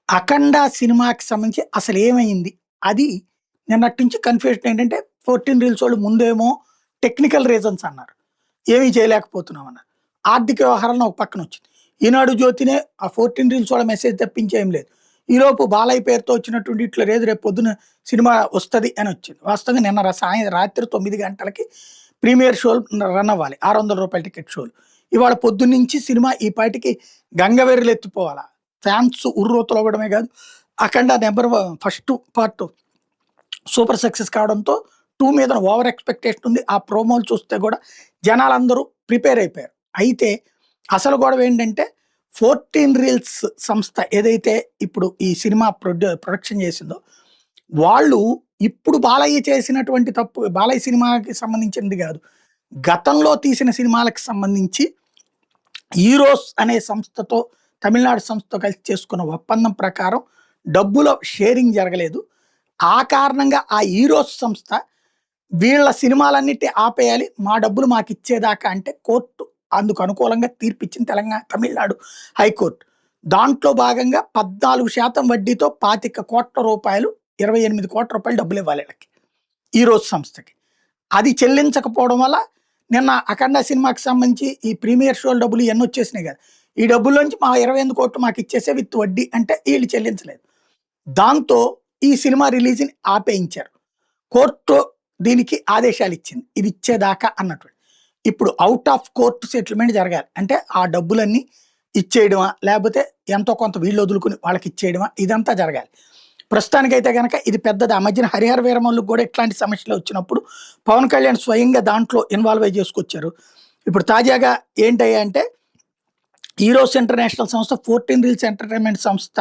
'అఖండ' సినిమాకి సంబంధించి అసలేమైంది? అది నిన్నటి నుంచి కన్‌ఫ్యూజన్ ఏంటంటే 14 రీల్స్ వోళ్ళు ముందేమో టెక్నికల్ రీజన్స్ అన్నారు. ఏమీ చేయలేకపోతున్నామన్నారు. ఆర్థిక వ్యవహారాలను ఒక పక్కనొచ్చింది. ఈనాడు జ్యోతినే ఆ 14 రీల్స్ వాళ్ళ మెసేజ్ తప్పించి ఏం లేదు. ఈలోపు బాలయ్య పేరుతో వచ్చినటువంటి ఇట్లా లేదు రేపు పొద్దున సినిమా వస్తది అని వచ్చింది. వాస్తవంగా నిన్న రాత్రి 9 గంటలకి ప్రీమియర్ షోలు రన్ అవ్వాలి. రూ. 600 టికెట్ షోలు. ఇవాళ పొద్దున్నుంచి సినిమా ఈ పాటికి గంగవెర్రెలెత్తిపోవాల. ఫ్యాన్స్ ఉర్రూతలూగడమే కాదు, అఖండ ఫస్ట్ పార్ట్ సూపర్ సక్సెస్ కావడంతో 2 మీద ఓవర్ ఎక్స్‌పెక్టేషన్ ఉంది. ఆ ప్రోమోలు చూస్తే కూడా జనాలందరూ ప్రిపేర్ అయిపోయారు. అయితే అసలు గొడవ ఏంటంటే 14 రీల్స్ సంస్థ ఏదైతే ఇప్పుడు ఈ సినిమా ప్రొడక్షన్ చేసిందో, వాళ్ళు ఇప్పుడు బాలయ్య చేసినటువంటి తప్పు బాలయ్య సినిమాకి సంబంధించింది కాదు. గతంలో తీసిన సినిమాలకు సంబంధించి హీరోస్ అనే సంస్థతో తమిళనాడు సంస్థతో కలిసి చేసుకున్న ఒప్పందం ప్రకారం డబ్బుల షేరింగ్ జరగలేదు. ఆ కారణంగా ఆ హీరోస్ సంస్థ వీళ్ళ సినిమాలన్నిటిని ఆపేయాలి. మా డబ్బులు మాకిచ్చేదాకా అంటే కోర్టు అందుకు అనుకూలంగా తీర్పిచ్చింది తమిళనాడు హైకోర్టు. దాంట్లో భాగంగా 14% వడ్డీతో రూ. 25,00,00,000 28,00,00,000 డబ్బులివ్వాలి ఈళ్ళకి. హీరోస్ సంస్థకి. అది చెల్లించకపోవడం వల్ల నిన్న 'అఖండ' సినిమాకి సంబంధించి ఈ ప్రీమియర్ షోల డబ్బులు ఇయన్నీ వచ్చేసినాయి కదా! ఈ డబ్బుల్లోంచి మా 28,00,00,000 మాకిచ్చేసేయి విత్ వడ్డీ అంటే ఈళ్ళు చెల్లించలేదు. దాంతో ఈ సినిమా రిలీజ్‌ని ఆపేయించారు. కోర్టు దీనికి ఆదేశాలిచ్చింది. ఇది ఇచ్చేదాకా అన్నటువంటి. ఇప్పుడు ఔట్ ఆఫ్ కోర్ట్ సెటిల్‌మెంట్ జరగాలి. అంటే ఆ డబ్బులన్నీ ఇచ్చేయడమా? లేపోతే ఎంతో కొంత వీళ్ళు వదులుకొని వాళ్ళకిచ్చేయడమా? ఇదంతా జరగాలి. ప్రస్తుతానికైతే గనక ఇది పెద్దది. ఆ మధ్యన 'హరిహర వీరమల్లు'కి కూడా ఇట్లాంటి సమస్యలు వచ్చినప్పుడు పవన్ కళ్యాణ్ స్వయంగా దాంట్లో ఇన్వాల్వ్ అయ్యి చేసుకొచ్చారు. ఇప్పుడు తాజాగా ఏంటయ్యా అంటే హీరోస్ ఇంటర్నేషనల్ సంస్థ 14 రీల్స్ ఎంటర్‌టైన్‌మెంట్ సంస్థ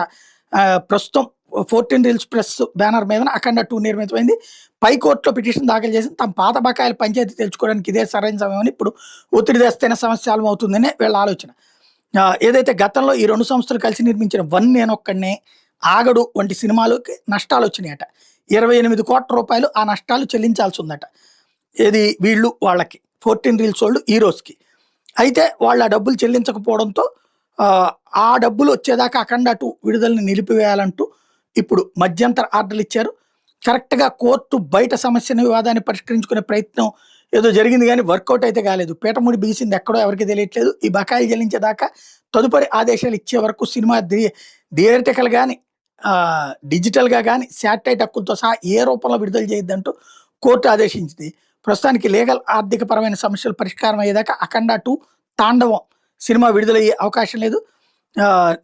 ప్రస్తుతం 14 రీల్స్ ప్రెస్ బ్యానర్ మీదన 'అఖండ 2' నిర్మితమైంది. పై కోర్టులో పిటిషన్ దాఖలు చేసింది. తమ పాత బకాయిల పంచాయతీ తెలుసుకోవడానికి ఇదే సరైన సమయమని, ఇప్పుడు ఒత్తిడి తెస్తేనే సమస్య అవుతుందని వీళ్ళ ఆలోచన. ఏదైతే గతంలో ఈ 2 సంస్థలు కలిసి నిర్మించిన 'వన్ నేనొక్కడినే', 'ఆగడు' వంటి సినిమాలకి నష్టాలొచ్చినాయట. రూ. 28,00,00,000 ఆ నష్టాలు చెల్లించాల్సి ఉందట. ఏది వీళ్ళు వాళ్ళకి 14 రీల్స్ వోళ్ళు హీరోస్‌కి. అయితే వాళ్ళు ఆ డబ్బులు చెల్లించకపోవడంతో ఆ డబ్బులు వచ్చేదాకా 'అఖండ 2' విడుదలని నిలిపివేయాలంటూ ఇప్పుడు మధ్యంతర ఆర్డర్‌లిచ్చారు. కరెక్ట్‌గా కోర్టు బయట సమస్యని, వివాదాన్ని పరిష్కరించుకునే ప్రయత్నం ఏదో జరిగింది గానీ వర్కౌట్ అయితే కాలేదు. పీఠముడి బీసింది ఎక్కడో ఎవరికీ తెలియట్లేదు. ఈ బకాయిలు చెల్లించేదాకా తదుపరి ఆదేశాలు ఇచ్చే వరకు సినిమా థియేట్రికల్ గాని, డిజిటల్‌గా గాని, శాటిలైట్ హక్కులతో సహా ఏ రూపంలో విడుదల చేయొద్దంటూ కోర్టు ఆదేశించింది. ప్రస్తుతానికి లీగల్, ఆర్థిక పరమైన సమస్యలు పరిష్కారం అయ్యేదాకా 'అఖండ 2' తాండవం సినిమా విడుదలయ్యే అవకాశం లేదు.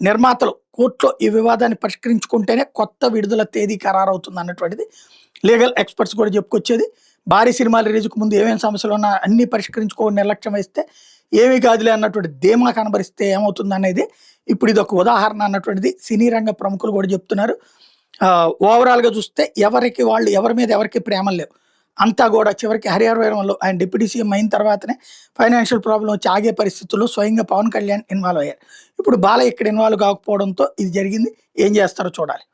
నిర్మాతలు కోర్టులో ఈ వివాదాన్ని పరిష్కరించుకుంటేనే కొత్త విడుదల తేదీ ఖరారవుతుంది అన్నటువంటిది లీగల్ ఎక్స్‌పర్ట్స్ కూడా చెప్పుకొచ్చేది. భారీ సినిమాల రిలీజ్‌కు ముందు ఏమేమి సమస్యలున్నా అన్నీ పరిష్కరించుకోని నిర్లక్ష్యం వహిస్తే ఏమీ కాదులే అన్నటువంటి ధీమా కనబరిస్తే ఏమవుతుందనేది ఇప్పుడు ఇదొక ఉదాహరణ అన్నటువంటిది సినీ రంగ ప్రముఖులు కూడా చెప్తున్నారు. ఓవరాల్‌గా చూస్తే ఎవరి మీద ఎవరికీ ప్రేమలు లేవు. అంతా కూడా చివరికి 'హరిహర వీరమల్లు' ఆయన డిప్యూటీ సీఎం అయిన తర్వాతనే ఫైనాన్షియల్ ప్రాబ్లమ్ వచ్చి ఆగే పరిస్థితుల్లో స్వయంగా పవన్ కళ్యాణ్ ఇన్వాల్వ్ అయ్యారు. ఇప్పుడు బాలయ్య ఇక్కడ ఇన్వాల్వ్ కాకపోవడంతో ఇది జరిగింది. ఏం చేస్తారో చూడాలి.